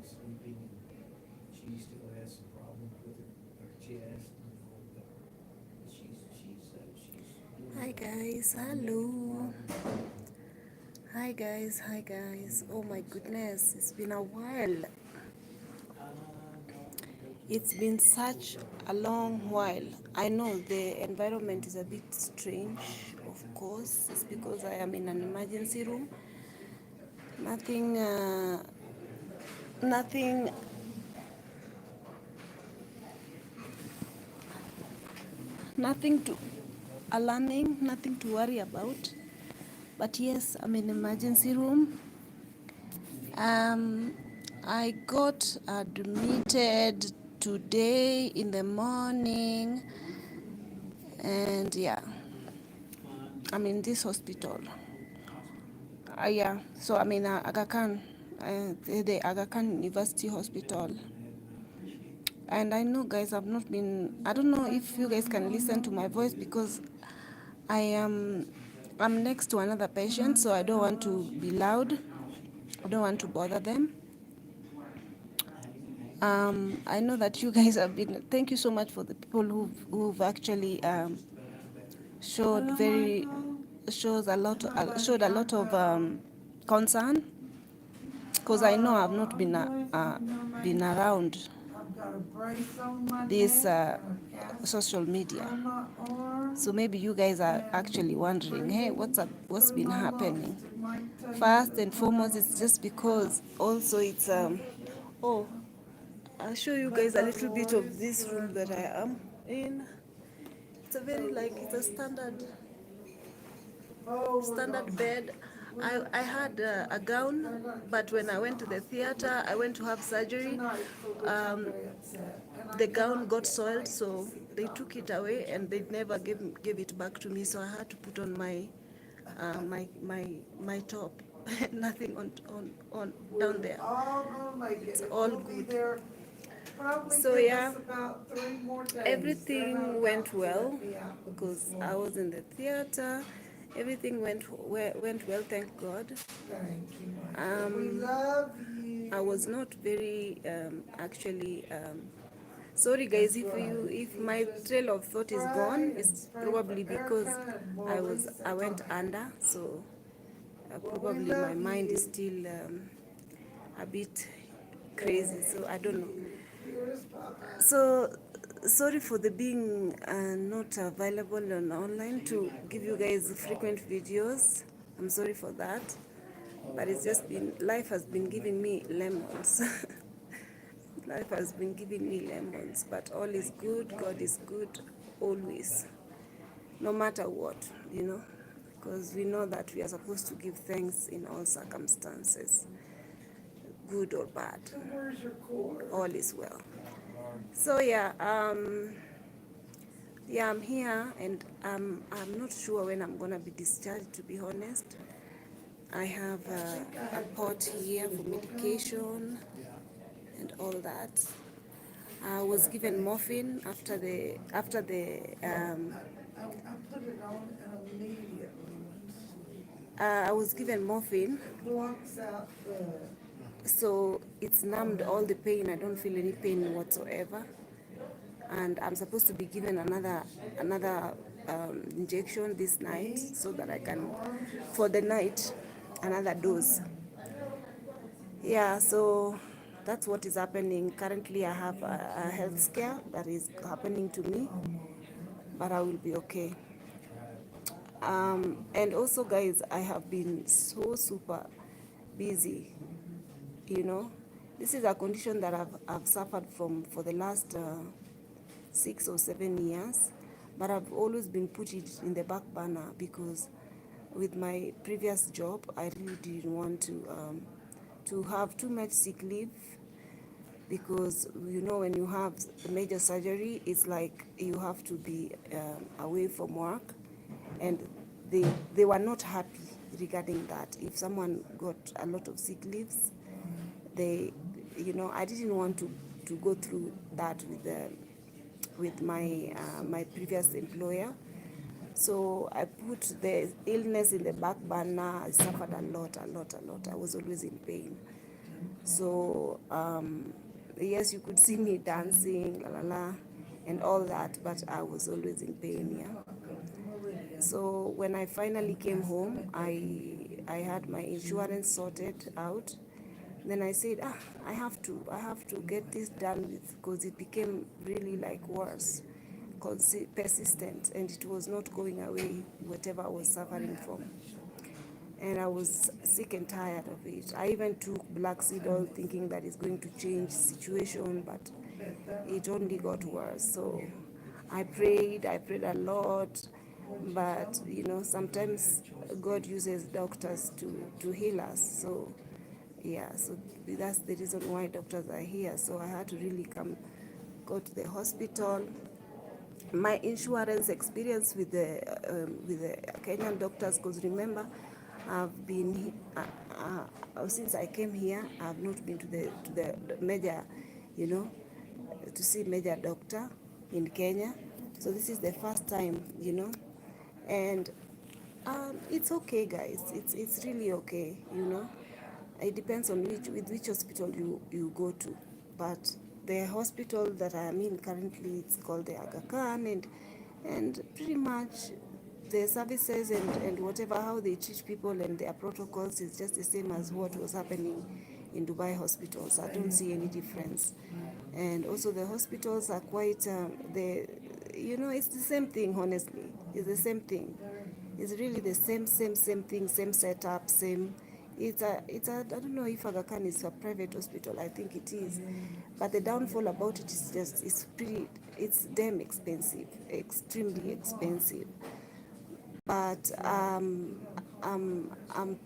sleeping, and she still has some problems with her chest and all that. But she's Hi doing guys, making hello. progress. Hi guys. Oh my goodness, it's been a while. No, It's been such a long while. I know the environment is a bit strange, of course. It's because I am in an emergency room. Nothing, nothing, nothing to alarming, nothing to worry about. But yes, I'm in emergency room. Um, I got admitted today in the morning, and yeah, I'm in this hospital. Yeah, so I'm in Aga Khan, the Aga Khan University Hospital. And I know, guys, I don't know if you guys can listen to my voice because I'm next to another patient, so I don't want to be loud. I don't want to bother them. I know that you guys have been. Thank you so much for the people who've actually showed very showed a lot of concern, because I know I've not been around this social media. So maybe you guys are actually wondering, hey, what's been happening? First and foremost, it's just because also it's oh, I'll show you guys a little bit of this room that I am in. It's a very it's a standard bed. I had a gown, but when I went to the theater, I went to have surgery. Um, the gown got soiled, so they took it away and they never gave it back to me. So I had to put on my top. Nothing on down there. It's all good. So yeah, everything went well because I was in the theater. Everything went well, thank God. I was not very actually. Sorry guys, if my trail of thought is gone, it's probably because I went under, so probably my mind is still a bit crazy, so I don't know. So sorry for the being not available on online to give you guys frequent videos. I'm sorry for that, but it's just been, life has been giving me lemons. Life has been giving me lemons, but all is good. God is good always, no matter what, because we know that we are supposed to give thanks in all circumstances, good or bad. All is well. So yeah, I'm here, and I'm not sure when I'm gonna be discharged. To be honest, I have a pot here for medication and all that. I was given morphine I was given morphine, so it's numbed all the pain. I don't feel any pain whatsoever, and I'm supposed to be given another injection this night so that I can, for the night, another dose. Yeah, so that's what is happening. Currently, I have a health scare that is happening to me, but I will be okay. And also, guys, I have been so super busy. You know, this is a condition that I've suffered from for the last 6 or 7 years, but I've always been put it in the back burner because with my previous job, I really didn't want to have too much sick leave, because when you have a major surgery, it's like you have to be away from work, and they were not happy regarding that. If someone got a lot of sick leaves, they I didn't want to go through that with my previous employer. So I put the illness in the back burner. I suffered a lot. I was always in pain. So yes, you could see me dancing, la la la, and all that, but I was always in pain. Yeah. So when I finally came home, I had my insurance sorted out. Then I said, I have to get this done with, because it became really like worse, persistent, and it was not going away, whatever I was suffering from. And I was sick and tired of it. I even took black seed oil thinking that it's going to change situation, but it only got worse. So I prayed a lot, but sometimes God uses doctors to heal us. So yeah, so that's the reason why doctors are here. So I had to really go to the hospital. My insurance experience with the Kenyan doctors, because remember, I've been since I came here, I've not been to the major, you know, to see major doctor in Kenya. So this is the first time, and it's okay, guys. It's really okay. It depends on which hospital you go to, but the hospital that I am in currently, it's called the Aga Khan, and pretty much the services and whatever, how they treat people and their protocols is just the same as what was happening in Dubai hospitals. I don't see any difference. And also the hospitals are quite it's the same thing. Honestly, it's the same thing. It's really the same thing, same setup, same. I don't know if Aga Khan is a private hospital. I think it is, but the downfall about it is just it's damn expensive, extremely expensive. But I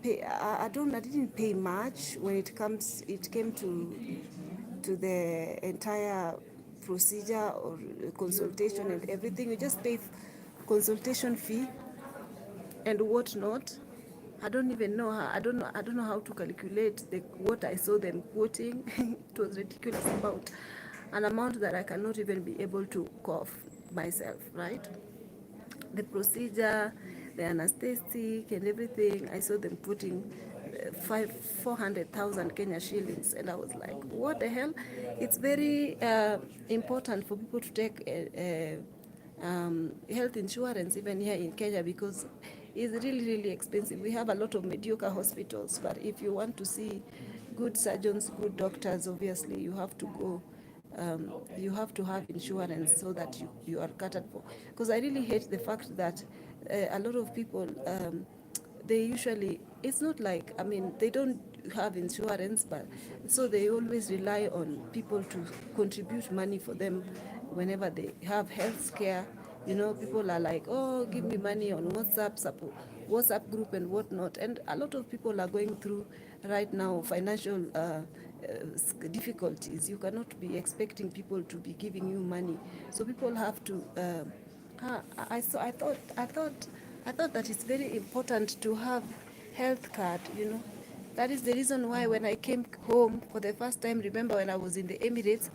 didn't pay much when it came to the entire procedure or consultation and everything. You just pay consultation fee and whatnot. I don't even know how. I don't know how to calculate what I saw them quoting. It was ridiculous, about an amount that I cannot even be able to cough myself. Right? The procedure, the anesthetic, and everything. I saw them putting 400,000 Kenya shillings, and I was like, what the hell? It's very important for people to take health insurance even here in Kenya, because it's really expensive. We have a lot of mediocre hospitals, but if you want to see good surgeons, good doctors, obviously you have to have insurance so that you are catered for. Because I really hate the fact that a lot of people, they usually, it's not like, I mean, they don't have insurance, but so they always rely on people to contribute money for them whenever they have health care. People are like, oh, give me money on WhatsApp group and whatnot. And a lot of people are going through right now financial difficulties. You cannot be expecting people to be giving you money. So people have to. I thought that it's very important to have health card. That is the reason why when I came home for the first time, remember when I was in the Emirates,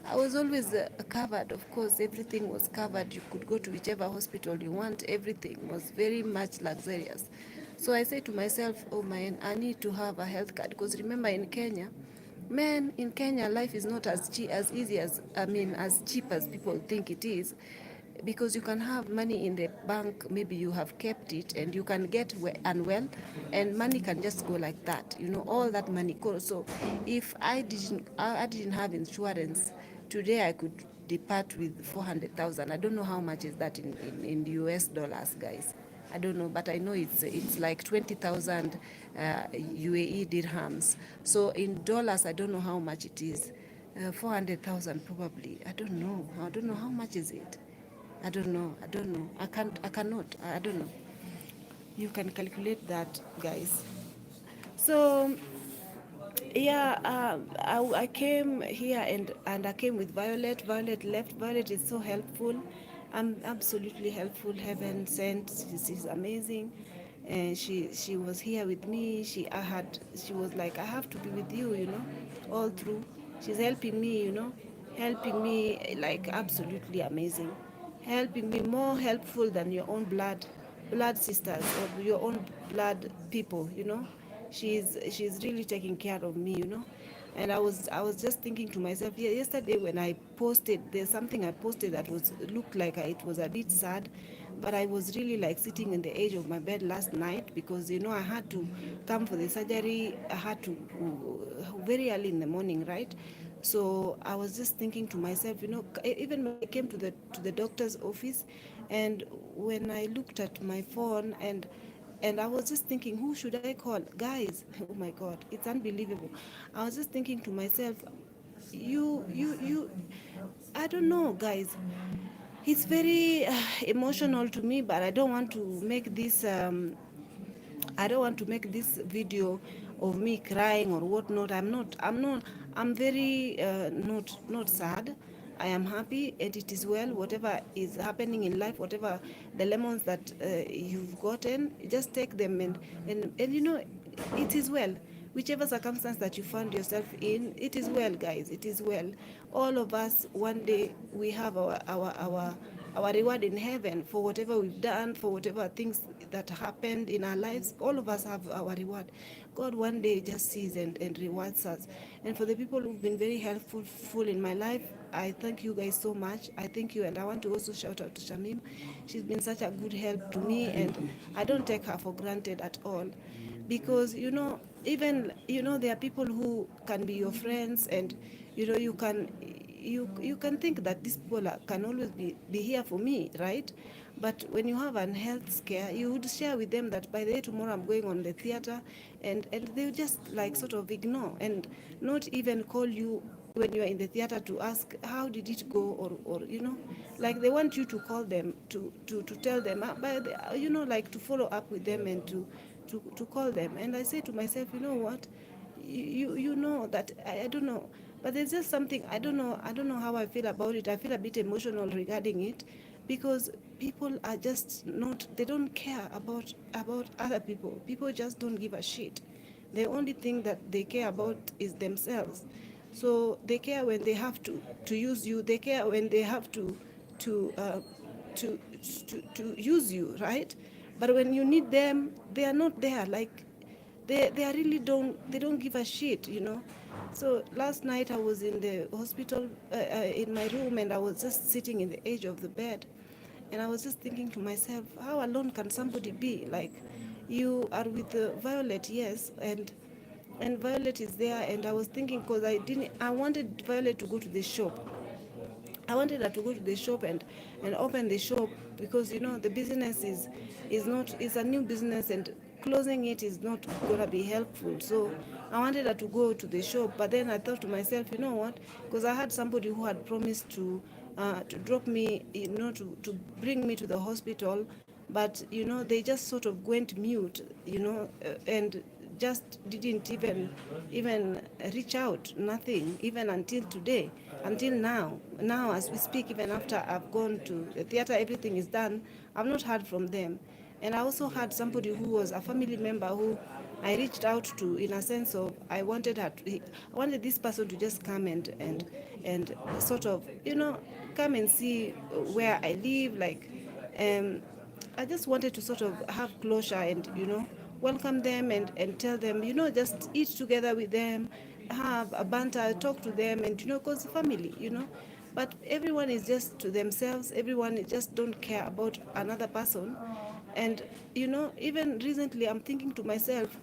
I was always covered. Of course, everything was covered. You could go to whichever hospital you want. Everything was very much luxurious. So I said to myself, oh man, I need to have a health card, because remember in Kenya, man, in Kenya, life is not as easy as, I mean, as cheap as people think it is, because you can have money in the bank, maybe you have kept it, and you can get unwell, and money can just go like that. All that money goes. So if I didn't have insurance, today I could depart with 400,000. I don't know how much is that in US dollars, guys. I don't know, but I know it's like 20,000 UAE dirhams. So in dollars, I don't know how much it is. 400,000 probably. I don't know. I don't know how much is it. I don't know. I don't know. I cannot. I don't know. You can calculate that, guys. So yeah, I came here, and I came with Violet. Violet left. Violet is so helpful. I'm absolutely helpful. Heaven sent. She's amazing, and she was here with me. She was like, I have to be with you, all through. She's helping me, helping me like absolutely amazing, helping me more helpful than your own blood sisters or your own blood people. she's really taking care of me, And I was just thinking to myself, yeah, yesterday when I posted, there's something I posted that was looked like it was a bit sad, but I was really like sitting in the edge of my bed last night because I had to come for the surgery. I had to very early in the morning, right? So I was just thinking to myself, even when I came to the doctor's office, and when I looked at my phone and I was just thinking, who should I call? Guys, oh my God, it's unbelievable. I was just thinking to myself, you, I don't know, guys. It's very emotional to me, but I don't want to make this. I don't want to make this video of me crying or whatnot. I'm not. I'm not. I'm very not sad. I am happy, and it is well. Whatever is happening in life, whatever the lemons that you've gotten, just take them and it is well. Whichever circumstance that you find yourself in, it is well, guys. It is well. All of us, one day, we have our reward in heaven for whatever we've done, for whatever things that happened in our lives. All of us have our reward. God one day just sees and rewards us. And for the people who've been very helpful in my life, I thank you guys so much. I thank you, and I want to also shout out to Shamim. She's been such a good help to me, and I don't take her for granted at all. Because even there are people who can be your friends, and you can think that these people can always be here for me, right? But when you have an health scare, you would share with them that by the way tomorrow I'm going on the theater, and they would just like sort of ignore and not even call you when you are in the theater to ask how did it go, or like they want you to call them to tell them by the, like to follow up with them and to call them. And I say to myself, you know what, you know that I don't know, but there's just something, I don't know how I feel about it. I feel a bit emotional regarding it, because people are just not, they don't care about other people. People just don't give a shit. The only thing that they care about is themselves. So they care when they have to use you. They care when they have to uh, to to use you, right? But when you need them, they are not there. Like they are really don't give a shit. So last night I was in the hospital in my room, and I was just sitting in the edge of the bed, and I was just thinking to myself, how alone can somebody be? Like, you are with Violet, yes, and Violet is there, and I was thinking, because I wanted Violet to go to the shop. I wanted her to go to the shop and open the shop, because the business is a new business, and closing it is not gonna be helpful. So I wanted her to go to the shop, but then I thought to myself, you know what? Because I had somebody who had promised to drop me, to bring me to the hospital, but they just sort of went mute, and just didn't even reach out, nothing, even until today, until now as we speak. Even after I've gone to the theater, everything is done, I've not heard from them. And I also had somebody who was a family member who I reached out to, in a sense of I wanted I wanted this person to just come and sort of come and see where I live, like um I just wanted to sort of have closure and, welcome them and tell them, just eat together with them, have a banter, talk to them, and, because family. But everyone is just to themselves, everyone just don't care about another person. And, even recently I'm thinking to myself,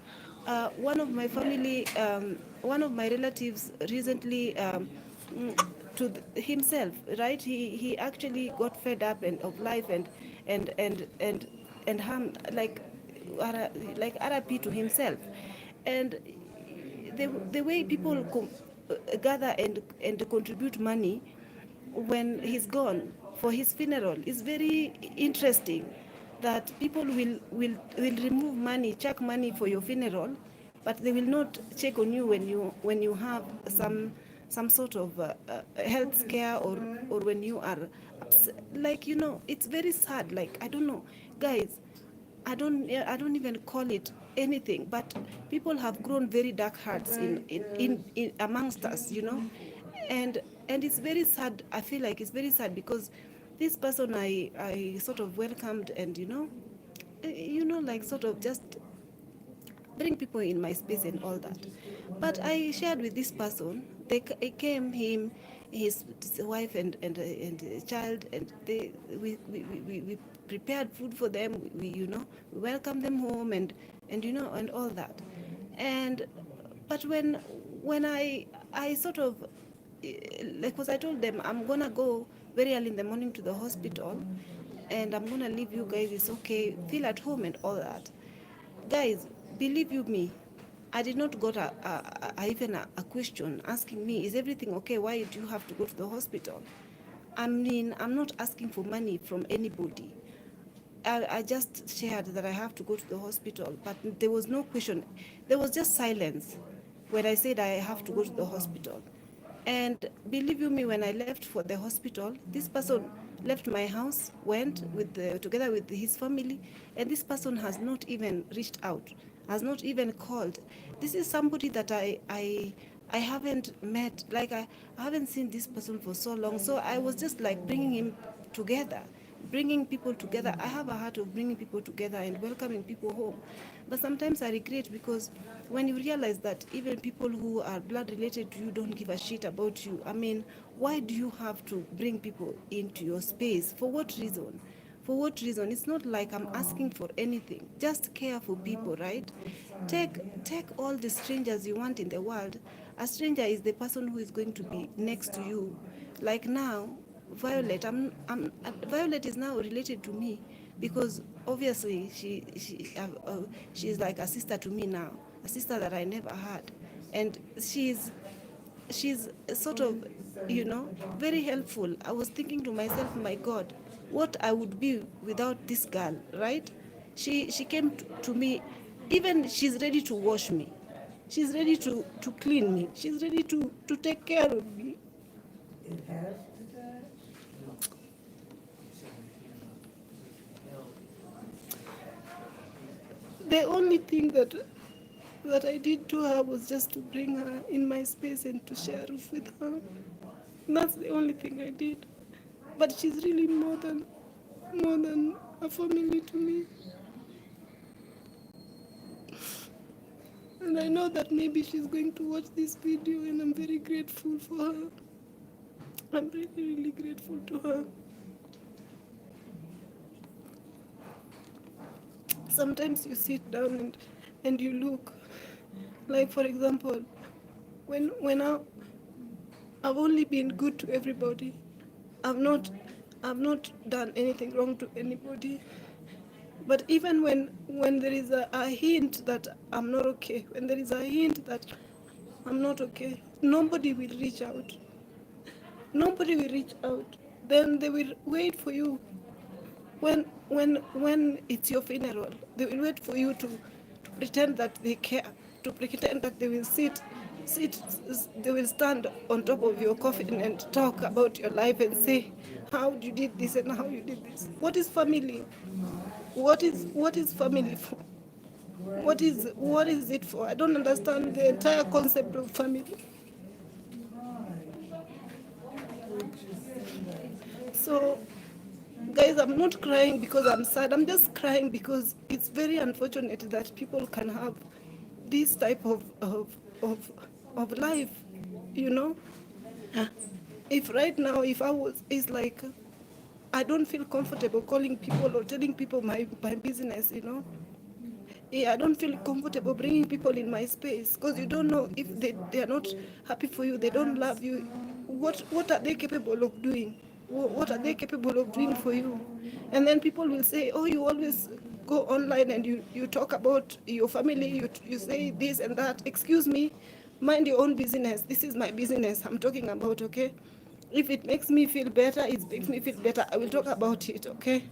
one of my family, one of my relatives recently, himself, right? He actually got fed up of life and and and and harm, like RP to himself. And the way people gather and contribute money when he's gone for his funeral is very interesting. That people will remove money, check money for your funeral, but they will not check on you when you have some sort of health scare, or when you are like, it's very sad. Like, I don't know, guys. I don't even call it anything, but people have grown very dark hearts in amongst us. And it's very sad. I feel like it's very sad, because this person I sort of welcomed, and like sort of just bring people in my space and all that. But I shared with this person. They came, his wife and a child, and we prepared food for them. We welcomed them home, and and all that. And but when I sort of like, because I told them I'm gonna go very early in the morning to the hospital, and I'm gonna leave you guys. It's okay, feel at home and all that. Guys, believe you me, I did not got even a question asking me, is everything okay? Why do you have to go to the hospital? I mean, I'm not asking for money from anybody. I just shared that I have to go to the hospital, but there was no question. There was just silence when I said I have to go to the hospital. And believe you me, when I left for the hospital, this person left my house, went together with his family, and this person has not even reached out, has not even called. This is somebody that I haven't met, like I haven't seen this person for so long. So I was just like bringing him together, bringing people together. I have a heart of bringing people together and welcoming people home. But sometimes I regret, because when you realize that even people who are blood related to you don't give a shit about you, I mean, why do you have to bring people into your space? For what reason? For what reason? It's not like I'm asking for anything. Just care for people, right? Take all the strangers you want in the world. A stranger is the person who is going to be next to you. Like now, Violet, Violet is now related to me, because obviously she's like a sister to me now, a sister that I never had, and she's sort of, very helpful. I was thinking to myself, my God, what I would be without this girl, right? She came to me, even she's ready to wash me. She's ready to clean me. She's ready to take care of me. It has to die. The only thing that I did to her was just to bring her in my space and to share with her. That's the only thing I did. But she's really more than a family to me. And I know that maybe she's going to watch this video, and I'm very grateful for her. I'm really, really grateful to her. Sometimes you sit down and you look. Like, for example, I've only been good to everybody. I've not I've not done anything wrong to anybody. But even when there is a hint that I'm not okay, when there is a hint that I'm not okay, nobody will reach out. Nobody will reach out. Then they will wait for you. When it's your funeral, they will wait for you to pretend that they care, to pretend that they will sit they will stand on top of your coffin and talk about your life and say how you did this and how you did this. What is family? What is family for? What is it for? I don't understand the entire concept of family. So, guys, I'm not crying because I'm sad. I'm just crying because it's very unfortunate that people can have this type of life, you know. If right now, if I was, it's like, I don't feel comfortable calling people or telling people my business, you know. Yeah, I don't feel comfortable bringing people in my space, because you don't know if they are not happy for you, they don't love you. What are they capable of doing? What are they capable of doing for you? And then people will say, oh, you always go online and you talk about your family, you say this and that. Excuse me, mind your own business. This is my business I'm talking about, okay? If it makes me feel better, it makes me feel better. I will talk about it, okay?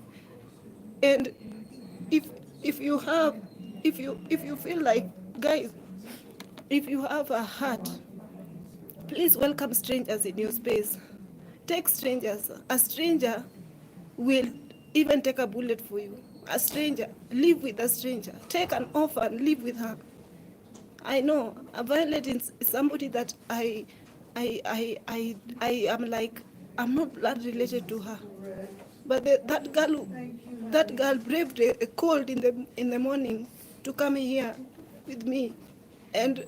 And if if you have if you feel like, guys, if you have a heart, please welcome strangers in your space. Take strangers. A stranger will even take a bullet for you. A stranger, live with a stranger. Take an orphan, live with her. I know a Violet is somebody that I am like, I'm not blood related to her, but that girl braved a cold in the morning to come here. with me, and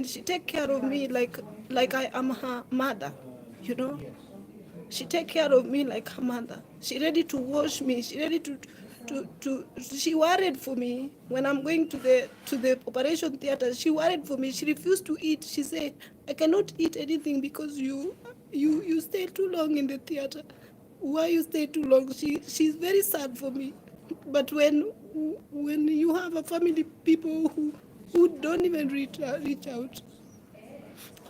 she take care of me like I am her mother, you know. She take care of me like her mother. She ready to wash me. She ready to she worried for me when I'm going to the operation theater. She worried for me. She refused to eat. She said, I cannot eat anything because you stay too long in the theater. Why you stay too long? She's very sad for me. But when you have a family, people who don't even reach out,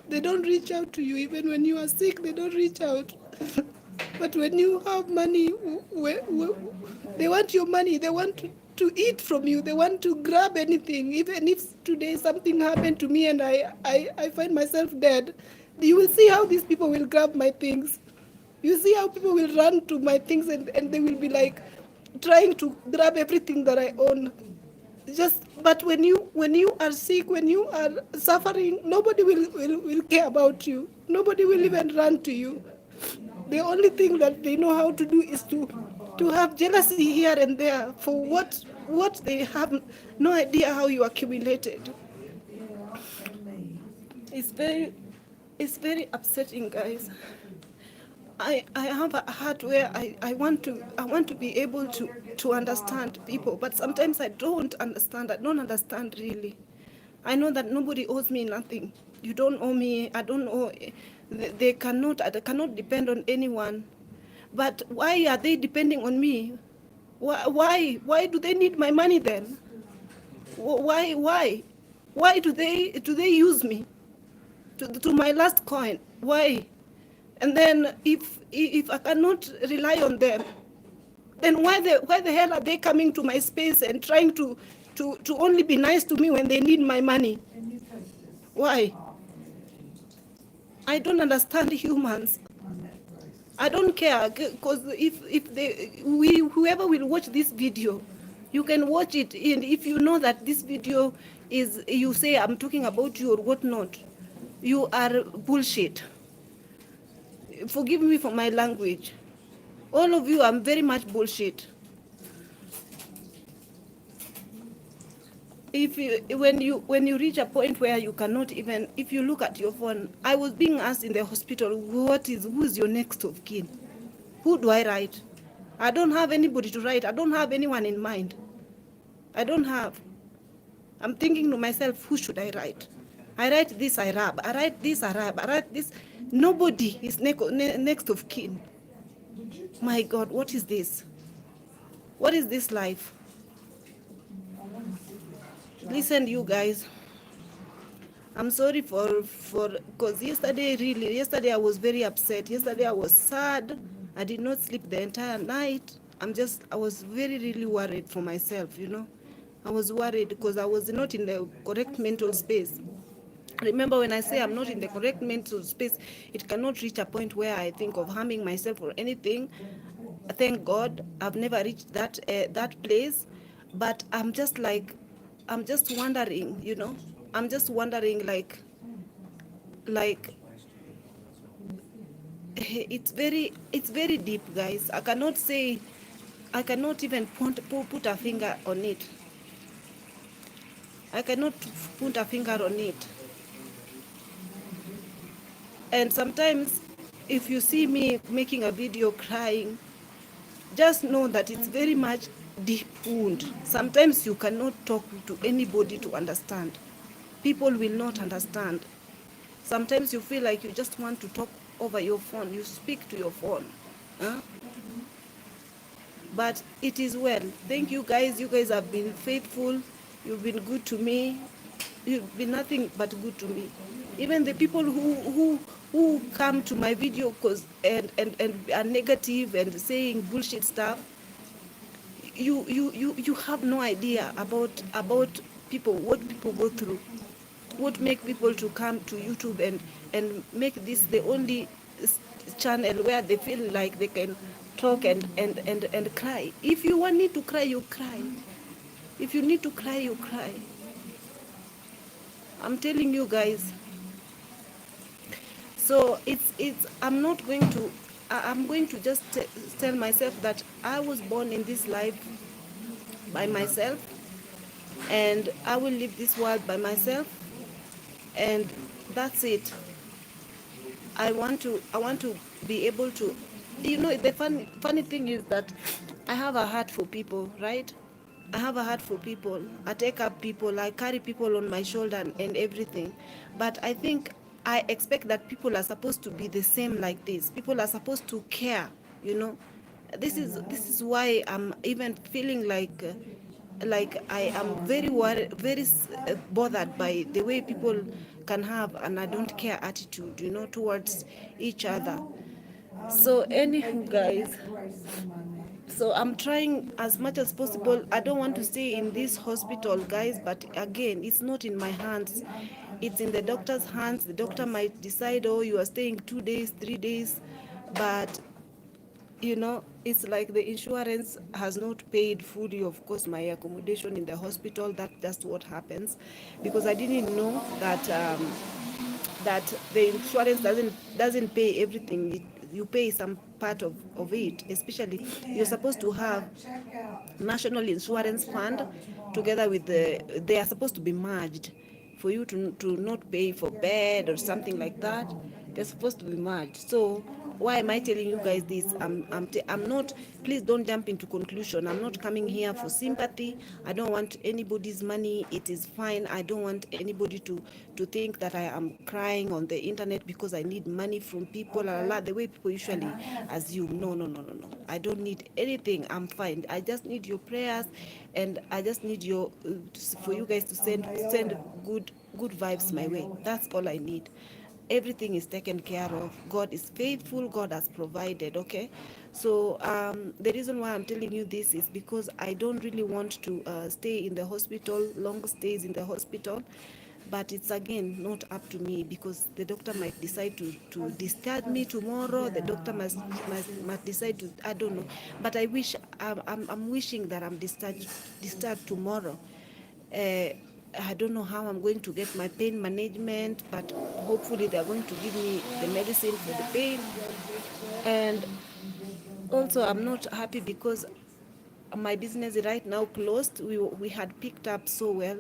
they don't reach out to you. Even when you are sick, they don't reach out. But when you have money, they want your money. They want to eat from you. They want to grab anything. Even if today something happened to me and I find myself dead, you will see how these people will grab my things. You see how people will run to my things, and they will be like trying to grab everything that I own. Just but when you are sick, when you are suffering, nobody will care about you. Nobody will even run to you. The only thing that they know how to do is to have jealousy here and there for what they have no idea how you accumulated. It's very it's very upsetting, guys. I have a heart where I want to be able to understand people, but sometimes I don't understand. I don't understand really. I know that nobody owes me nothing. You don't owe me. I don't owe. They cannot. I cannot depend on anyone. But why are they depending on me? Why do they need my money then? Why do they use me to my last coin? Why? And then if I cannot rely on them, then why the hell are they coming to my space and trying to only be nice to me when they need my money? Why? I don't understand humans. I don't care, because if whoever will watch this video, you can watch it, and if you know that this video is, you say I'm talking about you or whatnot, you are bullshit. Forgive me for my language. All of you are very much bullshit. When you reach a point where you cannot even, if you look at your phone, I was being asked in the hospital, who is your next of kin? Who do I write? I don't have anybody to write. I don't have anyone in mind. I don't have. I'm thinking to myself, who should I write? I write this Arab. I write this Arab. I write this. Nobody is next of kin. My God, what is this? What is this life? Listen, you guys. I'm sorry because yesterday I was very upset. Yesterday I was sad. I did not sleep the entire night. I was very, really worried for myself, you know. I was worried because I was not in the correct mental space. Remember, when I say I'm not in the correct mental space, it cannot reach a point where I think of harming myself or anything. Thank God, I've never reached that place. But I'm just wondering, you know. I'm just wondering, like it's very deep, guys. I cannot even put a finger on it. I cannot put a finger on it. And sometimes, if you see me making a video crying, just know that it's very much deep wound. Sometimes you cannot talk to anybody to understand. People will not understand. Sometimes you feel like you just want to talk over your phone. You speak to your phone. Huh? But it is well. Thank you guys. You guys have been faithful. You've been good to me. You've been nothing but good to me. Even the people who come to my video and are negative and saying bullshit stuff, you have no idea about people, what people go through, what make people to come to YouTube and make this the only channel where they feel like they can talk and cry. If you need to cry, you cry. If you need to cry, you cry. I'm telling you guys. So I'm going to just tell myself that I was born in this life by myself. and I will leave this world by myself, and that's it. I want to be able to, the funny thing is that I have a heart for people, right? I have a heart for people. I take up people, I carry people on my shoulder and everything. But I think I expect that people are supposed to be the same like this. People are supposed to care, you know. This is why I'm even feeling like I am very worried, very bothered by the way people can have an I don't care attitude, towards each other. So anywho, guys, so I'm trying as much as possible. I don't want to stay in this hospital, guys, but again, it's not in my hands. It's in the doctor's hands. The doctor might decide, oh, you are staying 2 days, 3 days, but it's like the insurance has not paid fully, of course, my accommodation in the hospital. That's what happens, because I didn't know that the insurance doesn't pay everything. You pay some part of it, especially you're supposed to have national insurance fund together with they are supposed to be merged for you to not pay for bed or something like that. They're supposed to be merged. So why am I telling you guys this? I'm not, please don't jump into conclusion. I'm not coming here for sympathy. I don't want anybody's money. It is fine. I don't want anybody to think that I am crying on the internet because I need money from people, the way people usually assume. No, no, no, no, no. I don't need anything. I'm fine. I just need your prayers, and I just need for you guys to send good vibes my way. That's all I need. Everything is taken care of. God is faithful. God has provided. Okay, so the reason why I'm telling you this is because I don't really want to stay in the hospital, long stays in the hospital. But it's again not up to me, because the doctor might decide to discharge me tomorrow. The doctor must decide to, I don't know. But I'm wishing that I'm discharged tomorrow. uh, I don't know how I'm going to get my pain management, but hopefully they're going to give me the medicine for the pain. And also, I'm not happy because my business right now closed. We had picked up so well.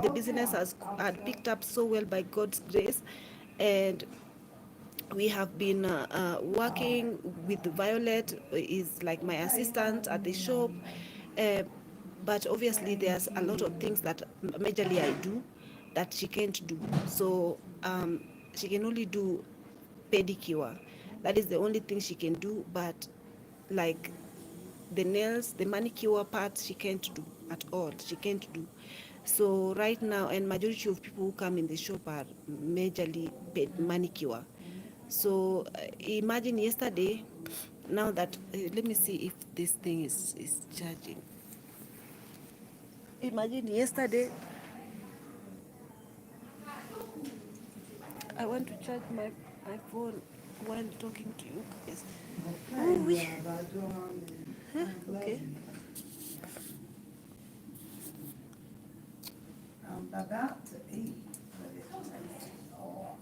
The business had picked up so well by God's grace, and we have been working with Violet, is like my assistant at the shop. Uh, but obviously, there's a lot of things that majorly I do that she can't do. So she can only do pedicure. That is the only thing she can do. But like the nails, the manicure part, she can't do at all. She can't do. So right now, and majority of people who come in the shop are majorly manicure. So imagine yesterday, now that, let me see if this thing is charging. Imagine yesterday, I want to charge my phone while talking to you guys. Okay. I'm about to eat, but it tastes awful.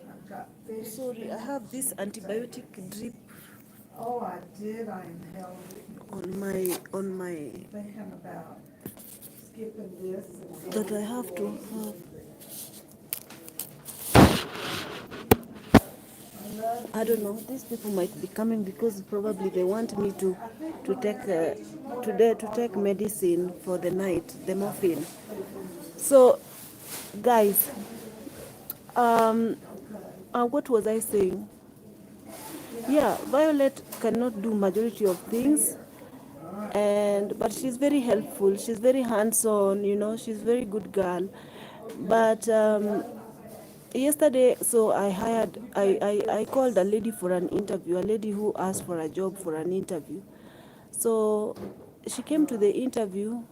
I've got fish. Sorry, I have this antibiotic drip Oh, I did, I inhaled it. on my Thinking about skipping this and. that I have to have. I don't know. These people might be coming because probably they want me to take today to take medicine for the night, the morphine. So, guys, what was I saying? Yeah, Violet cannot do majority of things, but she's very helpful. She's very hands-on. She's a very good girl. But yesterday, so I called a lady for an interview, a lady who asked for a job for an interview. So she came to the interview,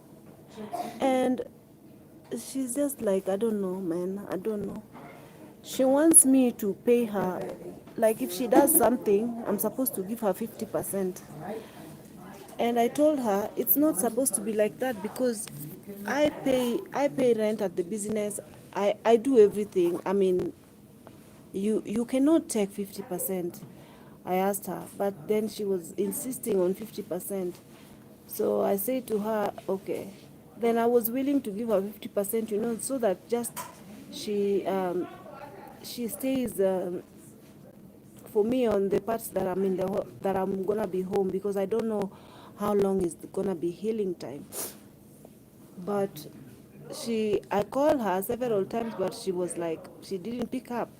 and she's just like, I don't know, man, I don't know. She wants me to pay her, like if she does something, I'm supposed to give her 50%. And I told her it's not supposed to be like that, because I pay rent at the business. I do everything. I mean, you cannot take 50%. I asked her, but then she was insisting on 50%. So I said to her, okay. then I was willing to give her 50%, you know, so that just she she stays for me on the parts that I'm in that I'm gonna be home, because I don't know how long is gonna be healing time. But I called her several times, but she was like, she didn't pick up.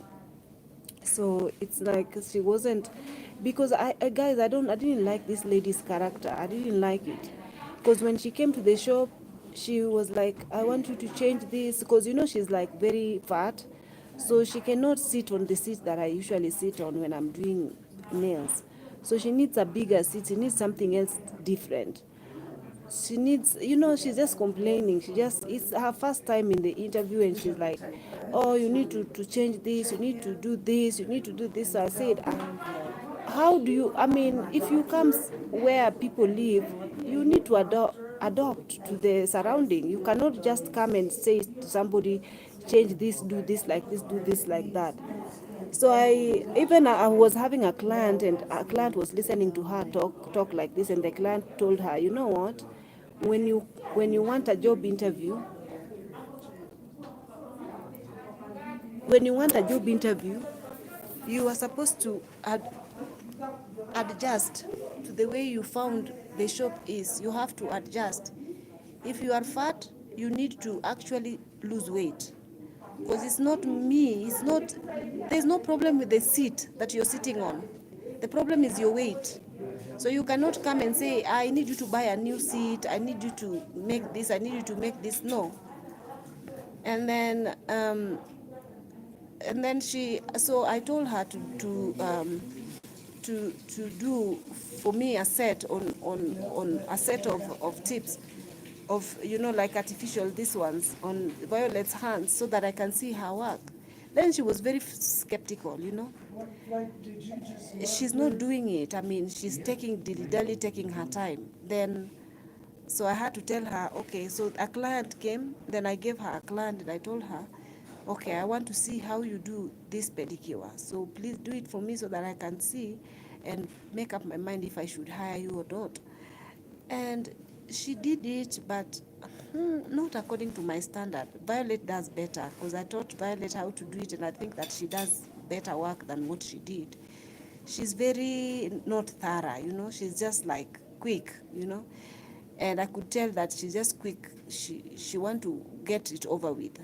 So it's like she wasn't, because guys, I didn't like this lady's character. I didn't like it, because when she came to the shop, she was like, I want you to change this, because you know she's like very fat, so she cannot sit on the seat that I usually sit on when I'm doing nails. So she needs a bigger seat. She needs something else different. She needs, you know, she's just complaining. It's her first time in the interview, and she's like, oh, you need to change this, you need to do this, you need to do this. I said, how do you, I mean, if you come where people live, you need to adopt to the surrounding. You cannot just come and say to somebody, change this, do this like this, do this like that. So I was having a client, and a client was listening to her talk like this, and the client told her, you know what, when you want a job interview, when you want a job interview, you are supposed to adjust to the way you found the shop is. You have to adjust. If you are fat, you need to actually lose weight, because it's not me, it's not, there's no problem with the seat that you're sitting on. The problem is your weight. So you cannot come and say, I need you to buy a new seat, I need you to make this, I need you to make this. No. And then so I told her to do for me a set on a set of tips of, you know, like artificial, these ones on Violet's hands, so that I can see her work. Then she was very skeptical, you know. She's not doing it. I mean, she's taking dilly-dally, taking her time. Then, so I had to tell her, okay, so a client came, then I gave her a client, and I told her, okay, I want to see how you do this pedicure. So please do it for me so that I can see and make up my mind if I should hire you or not. And she did it, but not according to my standard. Violet does better, because I taught Violet how to do it, and I think that she does better work than what she did. She's very not thorough, you know. She's just like quick, you know. And I could tell that she's just quick. She want to get it over with.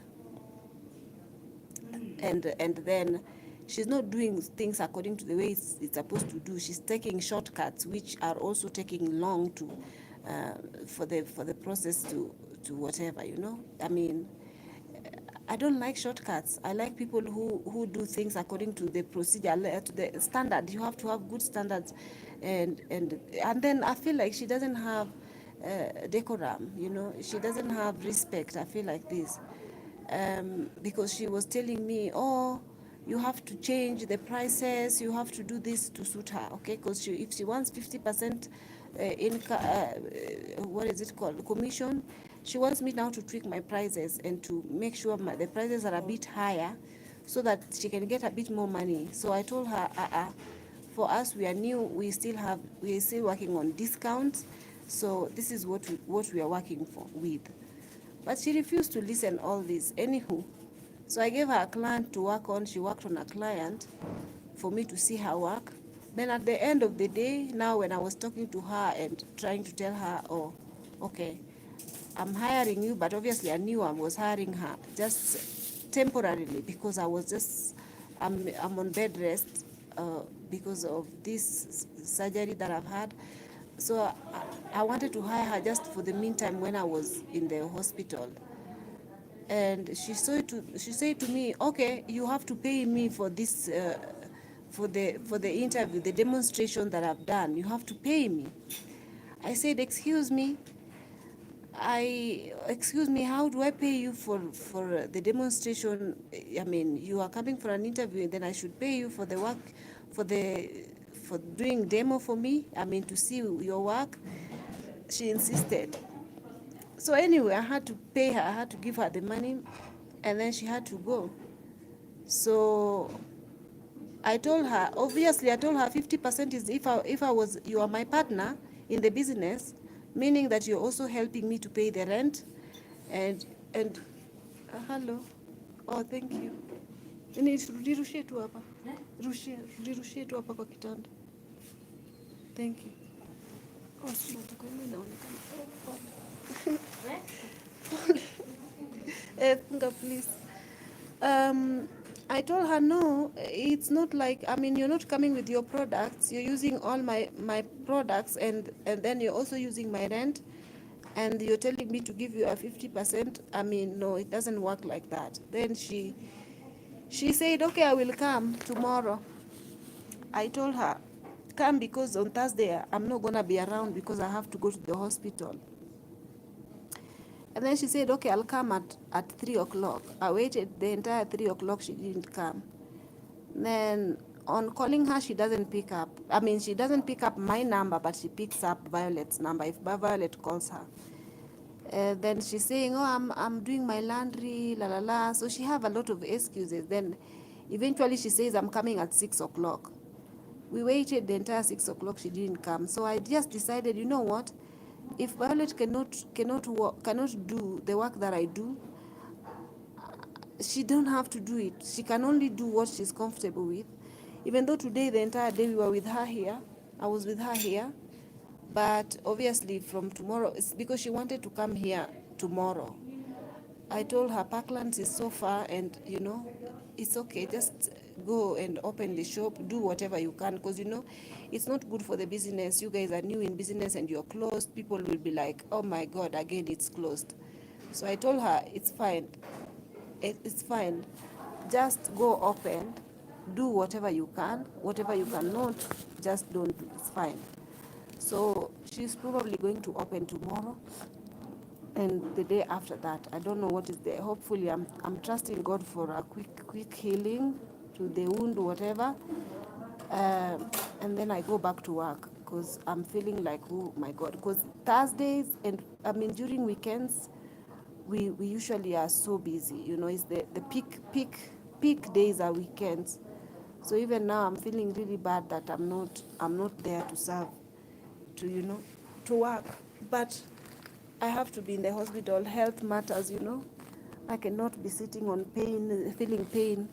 And then she's not doing things according to the way it's supposed to do. She's taking shortcuts, which are also taking long to for the process to whatever, you know. I mean, I don't like shortcuts. I like people who do things according to the procedure, to the standard. You have to have good standards, and then I feel like she doesn't have decorum, you know. She doesn't have respect. I feel like this. Because she was telling me, oh, you have to change the prices, you have to do this to suit her, okay? Because if she wants 50% what is it called, commission, she wants me now to tweak my prices and to make sure the prices are a bit higher, so that she can get a bit more money. So I told her, for us, we are new, we are still working on discounts, so this is what we are working with. But she refused to listen all this. Anywho, so I gave her a client to work on. She worked on a client for me to see her work. Then at the end of the day, now when I was talking to her and trying to tell her, oh, okay, I'm hiring you, but obviously I knew I was hiring her just temporarily, because I'm on bed rest because of this surgery that I've had. So I wanted to hire her just for the meantime when I was in the hospital. And she said to me, okay, you have to pay me for this, for the interview, the demonstration that I've done. You have to pay me. I said, excuse me, how do I pay you for the demonstration? I mean, you are coming for an interview, and then I should pay you for the work, for doing demo for me? I mean, to see your work? She insisted. So anyway, I had to pay her, I had to give her the money, and then she had to go. So I told her, obviously I told her 50% is you are my partner in the business, meaning that you're also helping me to pay the rent, And hello. Oh, thank you. Nirushie tu hapa. Rushie tu hapa kwa kitanda. Thank you. Oh, sina nataka mimi naonekana. Funga please. I told her no, it's not like, I mean, you're not coming with your products, you're using all my products, and then you're also using my rent, and you're telling me to give you a 50%. I mean, no, it doesn't work like that. Then she said, okay, I will come tomorrow. I told her, come, because on Thursday I'm not gonna be around because I have to go to the hospital. And then she said, okay, I'll come at 3 o'clock. I waited the entire 3 o'clock, she didn't come. Then on calling her, she doesn't pick up. I mean, she doesn't pick up my number, but she picks up Violet's number if Violet calls her. Then she's saying, oh, I'm doing my laundry, la la la. So she have a lot of excuses. Then eventually she says, I'm coming at 6 o'clock. We waited the entire 6 o'clock, she didn't come. So I just decided, you know what? If Violet cannot do the work that I do, she don't have to do it. She can only do what she's comfortable with. Even though today, the entire day we were with her here, I was with her here, but obviously from tomorrow, it's because she wanted to come here tomorrow. I told her Parklands is so far, and it's okay, just go and open the shop, do whatever you can, because it's not good for the business. You guys are new in business and you're closed. People will be like, oh my God, again it's closed. So I told her it's fine. It's fine. Just go open, do whatever you can. Whatever you cannot, just don't do. It's fine. So she's probably going to open tomorrow, and the day after that, I don't know what is there. Hopefully, I'm trusting God for a quick healing to the wound, whatever, and then I go back to work because I'm feeling like, oh my God, because Thursdays and I mean during weekends, we usually are so busy. It's the peak days are weekends. So even now, I'm feeling really bad that I'm not there to serve, to work. But I have to be in the hospital. Health matters. I cannot be sitting on pain, feeling pain,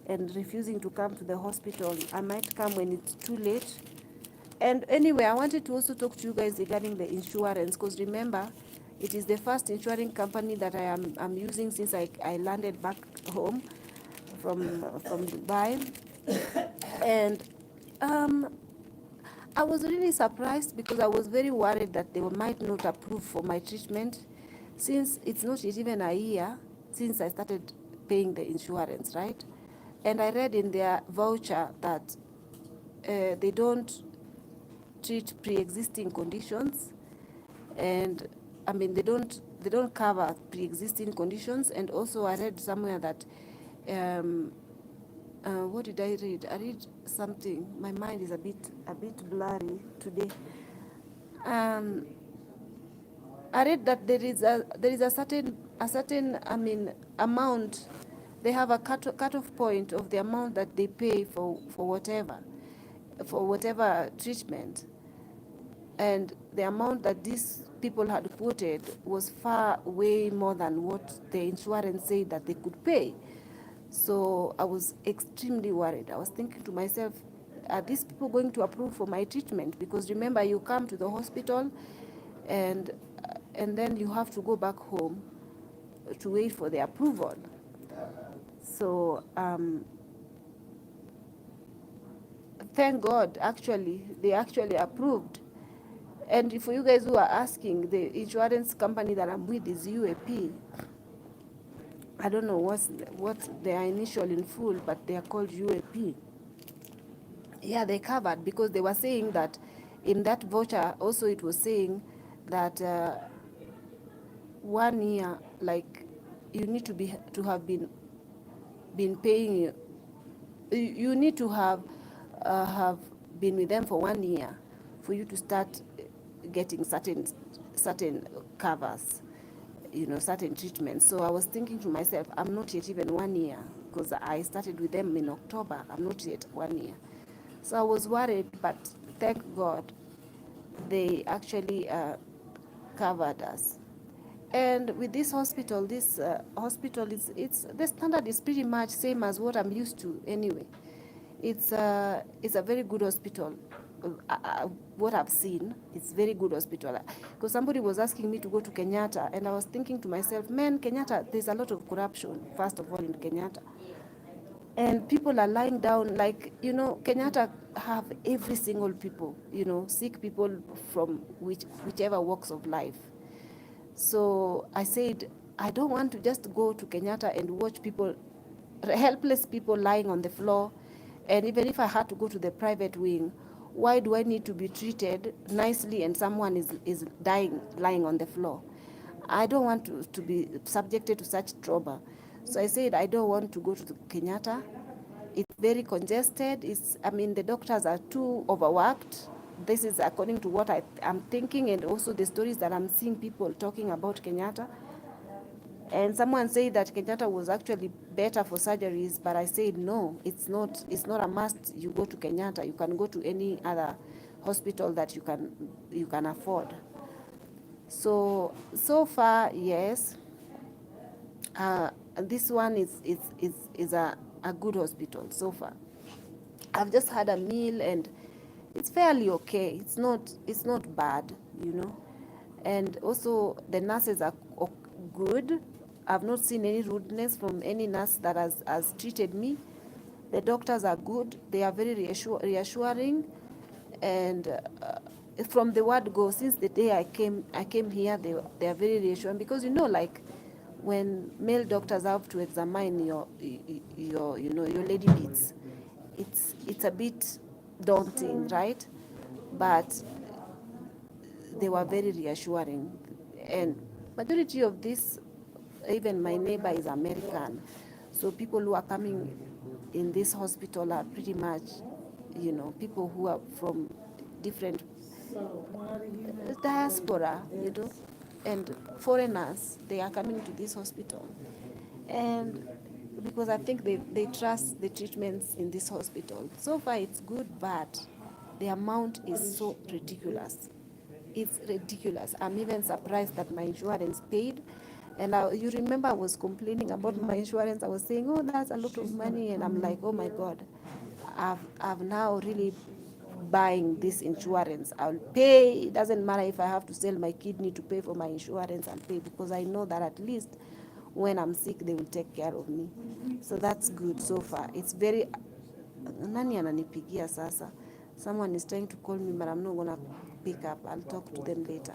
and refusing to come to the hospital. I might come when it's too late. And anyway, I wanted to also talk to you guys regarding the insurance, because remember, it is the first insurance company that I'm using since I landed back home from Dubai. And I was really surprised because I was very worried that they might not approve for my treatment, since it's not yet even a year since I started paying the insurance, right? And I read in their voucher that they don't treat pre-existing conditions, and I mean they don't cover pre-existing conditions. And also I read somewhere that what did I read? I read something. My mind is a bit blurry today. I read that there is a certain I mean amount. They have a cutoff point of the amount that they pay for whatever treatment, and the amount that these people had quoted was far way more than what the insurance said that they could pay. So I was extremely worried. I was thinking to myself, are these people going to approve for my treatment? Because remember, you come to the hospital, and then you have to go back home to wait for the approval. So thank God, actually, they actually approved. And for you guys who are asking, the insurance company that I'm with is UAP. I don't know what's their initial in full, but they are called UAP. Yeah, they covered, because they were saying that in that voucher also it was saying that 1 year, like you need to have been paying. You need to have been with them for 1 year for you to start getting certain covers, certain treatments. So I was thinking to myself, I'm not yet even 1 year, because I started with them in October. I'm not yet 1 year. So I was worried, but thank God they actually covered us. And with this hospital, it's the standard is pretty much same as what I'm used to anyway. It's a very good hospital. What I've seen, it's very good hospital. Because somebody was asking me to go to Kenyatta, and I was thinking to myself, man, Kenyatta, there's a lot of corruption, first of all, in Kenyatta. And people are lying down, like, Kenyatta have every single people, sick people from whichever walks of life. So I said, I don't want to just go to Kenyatta and watch people, helpless people lying on the floor. And even if I had to go to the private wing, why do I need to be treated nicely and someone is dying, lying on the floor? I don't want to be subjected to such trauma. So I said, I don't want to go to the Kenyatta. It's very congested. The doctors are too overworked. This is according to what I'm thinking, and also the stories that I'm seeing people talking about Kenyatta. And someone said that Kenyatta was actually better for surgeries, but I said no, it's not. It's not a must. You go to Kenyatta. You can go to any other hospital that you can afford. So far, yes. This one is a good hospital so far. I've just had a meal and it's fairly okay. It's not bad, And also the nurses are good. I've not seen any rudeness from any nurse that has treated me. The doctors are good. They are very reassuring, and from the word go, since the day I came here, they are very reassuring, because like when male doctors have to examine your lady beats, it's a bit daunting, right? But they were very reassuring, and majority of this, even my neighbor is American, so people who are coming in this hospital are pretty much, people who are from different diaspora, and foreigners. They are coming to this hospital, and because I think they trust the treatments in this hospital. So far it's good, but the amount is so ridiculous. It's ridiculous. I'm even surprised that my insurance paid. And you remember I was complaining about my insurance. I was saying, oh, that's a lot of money. And I'm like, oh my God, I've now really buying this insurance. I'll pay. It doesn't matter if I have to sell my kidney to pay for my insurance, I'll pay, because I know that at least when I'm sick, they will take care of me. So that's good so far. It's very... Nani ananipigia sasa? Someone is trying to call me, but I'm not going to pick up. I'll talk to them later.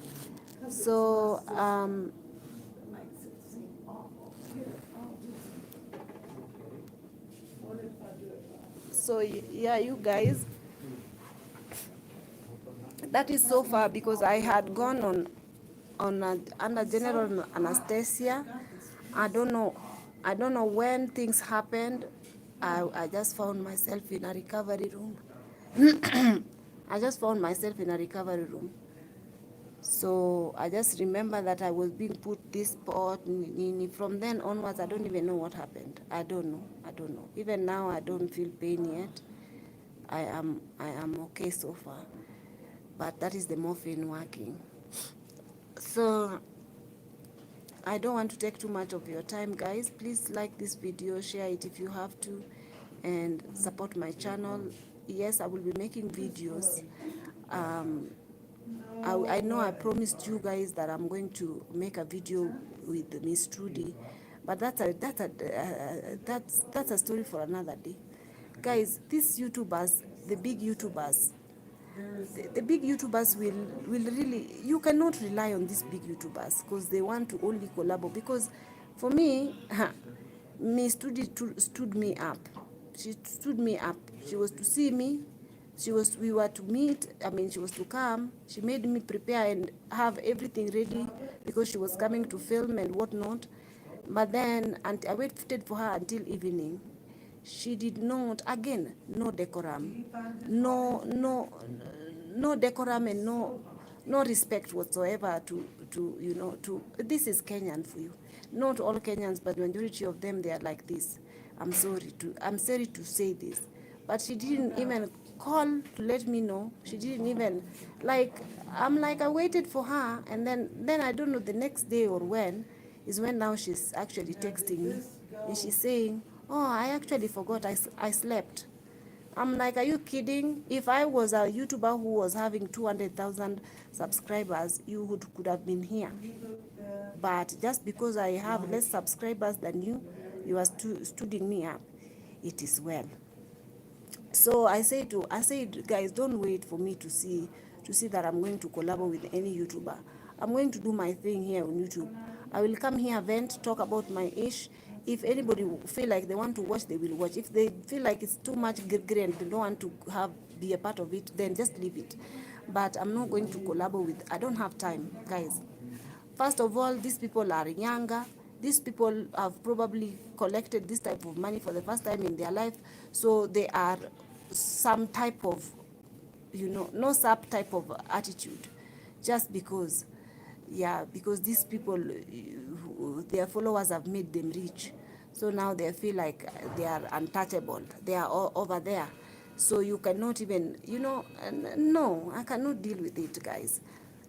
So, yeah, you guys, that is so far, because I had gone under general anesthesia. I don't know when things happened. I just found myself in a recovery room. I just found myself in a recovery room. So I just remember that I was being put this spot. From then onwards, I don't even know what happened. I don't know. Even now, I don't feel pain yet. I am okay so far. But that is the morphine working. So I don't want to take too much of your time, guys. Please like this video, share it if you have to, and support my channel. Yes, I will be making videos. I know I promised you guys that I'm going to make a video with Miss Trudy, but that's a story for another day. Guys, these YouTubers, the big YouTubers, the big YouTubers will really, you cannot rely on these big YouTubers, because they want to only collabo. Because for me, Miss Trudy stood me up. She stood me up. She was to see me. We were to meet. She was to come. She made me prepare and have everything ready, because she was coming to film and whatnot. But then, and I waited for her until evening. She did not, again, no decorum, no decorum, and no respect whatsoever to this is Kenyan for you. Not all Kenyans, but the majority of them, they are like this. I'm sorry to say this, but she didn't even call to let me know. She didn't even, like, I'm like, I waited for her, and then I don't know, the next day or when is when now she's actually texting me, and she's saying, oh, I actually forgot, I slept. I'm like, are you kidding? If I was a YouTuber who was having 200,000 subscribers, you could have been here. But just because I have less subscribers than you, you are stooding me up. It is well. So I said, guys, don't wait for me to see that I'm going to collaborate with any YouTuber. I'm going to do my thing here on YouTube. I will come here, vent, talk about my ish. If anybody feel like they want to watch, they will watch. If they feel like it's too much grr and they don't want to be a part of it, then just leave it. But I'm not going to collaborate with. I don't have time, guys. First of all, these people are younger. These people have probably collected this type of money for the first time in their life. So they are some type of, no sub type of attitude. Just because, yeah, because these people, their followers have made them rich. So now they feel like they are untouchable. They are all over there. So you cannot even, no, I cannot deal with it, guys.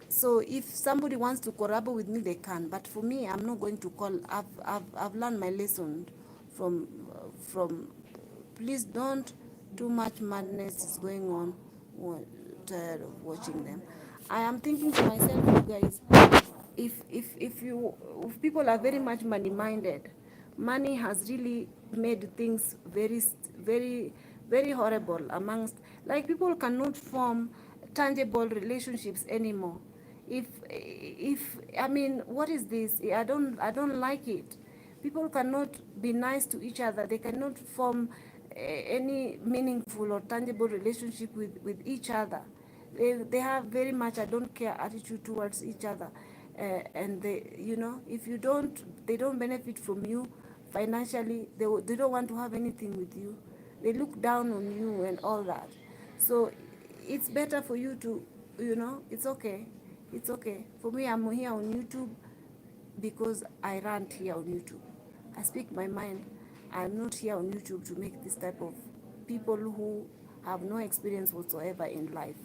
So if somebody wants to collaborate with me, they can. But for me, I'm not going to call. I've learned my lesson from. Please don't. Too much madness is going on. Tired of watching them. I am thinking to myself, you guys, if people are very much money minded, money has really made things very very horrible amongst, like, people cannot form tangible relationships anymore. If I mean, what is this? I don't like it. People cannot be nice to each other. They cannot form any meaningful or tangible relationship with each other. They have very much I don't care attitude towards each other. And if they don't benefit from you financially, they don't want to have anything with you. They look down on you and all that. So it's better for you to, it's okay. It's okay. For me, I'm here on YouTube because I rant here on YouTube. I speak my mind. I'm not here on YouTube to make this type of people who have no experience whatsoever in life.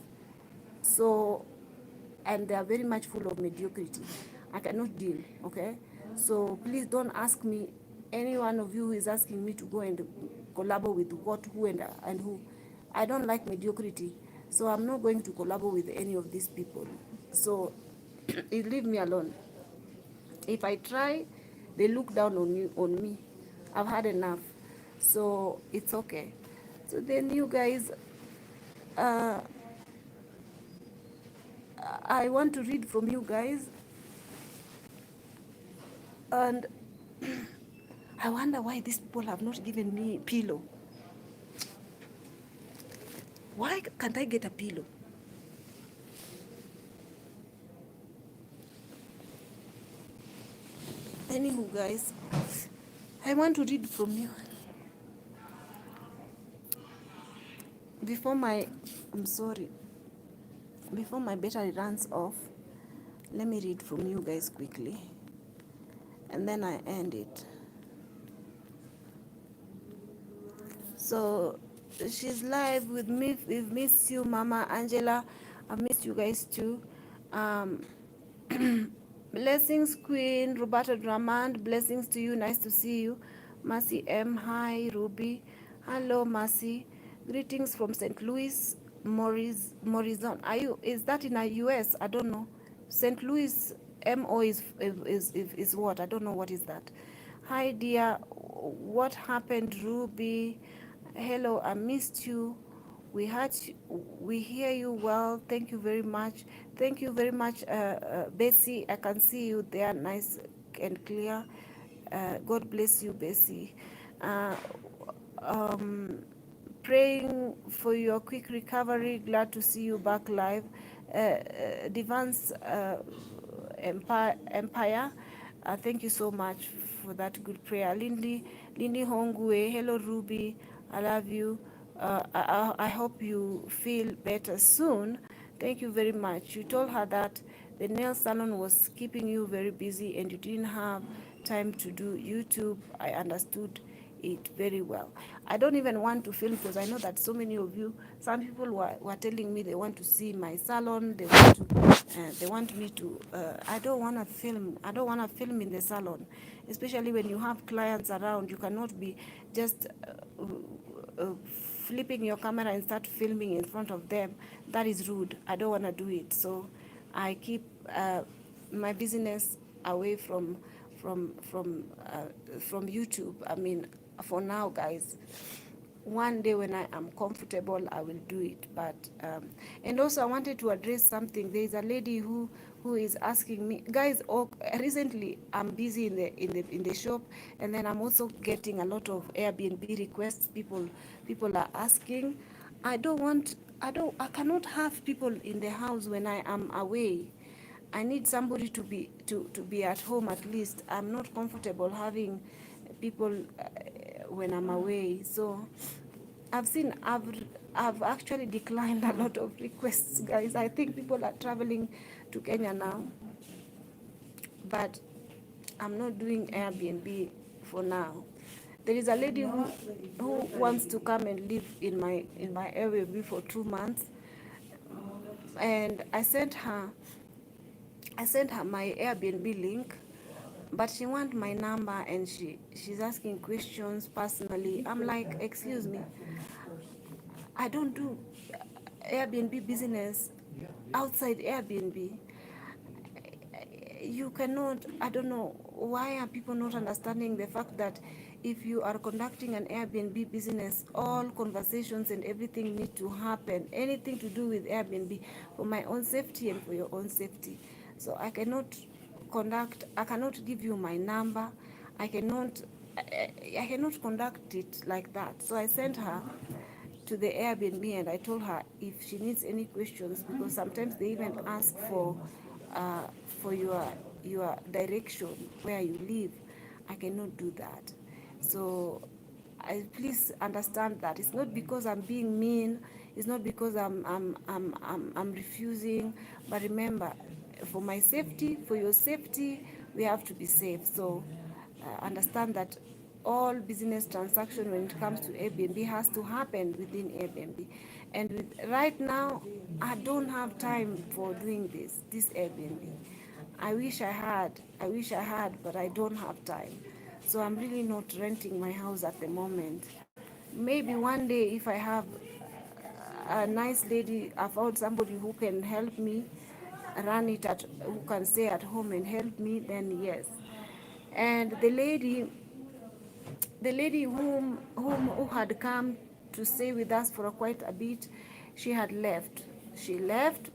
So, and they are very much full of mediocrity. I cannot deal, okay? So please don't ask me, any one of you who is asking me to go and collaborate with what, who, and who. I don't like mediocrity, so I'm not going to collaborate with any of these people. So leave me alone. If I try, they look down on me. I've had enough. So it's okay. So then you guys, uh, I want to read from you guys, and I wonder why these people have not given me pillow. Why can't I get a pillow? Anywho, guys, I want to read from you. Before my, I'm sorry, before my battery runs off, let me read from you guys quickly, and then I end it. So she's live with me. We've missed you, Mama Angela. I've missed you guys too. Um, Blessings, Queen Roberta Dramond. Blessings to you. Nice to see you. Mercy M. Hi, Ruby. Hello, Mercy. Greetings from St. Louis, Morrison. Is that in the US? I don't know. St. Louis MO is what? I don't know what is that. Hi, dear. What happened, Ruby? Hello, I missed you. We hear you well. Thank you very much. Thank you very much, Bessie. I can see you there, nice and clear. God bless you, Bessie. Uh, um, Praying for your quick recovery. Glad to see you back live. Divans Empire. Thank you so much for that good prayer. Lindy Hongwe. Hello, Ruby. I love you. I hope you feel better soon. Thank you very much. You told her that the nail salon was keeping you very busy and you didn't have time to do YouTube. I understood. it very well. I don't even want to film because I know that so many of you, some people were telling me they want to see my salon, they want me to, I don't want to film, I don't want to film in the salon, especially when you have clients around. You cannot be just uh, flipping your camera and start filming in front of them. That is rude. I don't want to do it. So I keep my business away from YouTube. I mean, for now, guys. One day when I am comfortable, I will do it. But and also I wanted to address something. There is a lady who is asking me, guys. Oh, recently I'm busy in the shop, and then I'm also getting a lot of Airbnb requests. People are asking. I cannot have people in the house when I am away. I need somebody to be at home at least. I'm not comfortable having people when I'm away. So I've actually declined a lot of requests, guys. I think people are traveling to Kenya now, but I'm not doing Airbnb for now. There is a lady who wants to come and live in my Airbnb for 2 months, and I sent her my Airbnb link, but she wants my number and she's asking questions personally. I'm like, excuse me, I don't do Airbnb business outside Airbnb. You cannot, I don't know, why are people not understanding the fact that if you are conducting an Airbnb business, all conversations and everything need to happen, anything to do with Airbnb, for my own safety and for your own safety. So I cannot give you my number. I cannot, I cannot conduct it like that. So I sent her to the Airbnb and I told her if she needs any questions, because sometimes they even ask uh, for your direction where you live. I cannot do that. So please understand that it's not because I'm being mean. It's not because I'm refusing. But remember, for my safety, for your safety, we have to be safe. So understand that all business transaction when it comes to Airbnb has to happen within Airbnb. And right now, I don't have time for doing this Airbnb. I wish I had, but I don't have time. So I'm really not renting my house at the moment. Maybe one day if I have a nice lady, I found somebody who can help me run it who can stay at home and help me, then yes. And the lady who had come to stay with us for quite a bit, she had left. She left.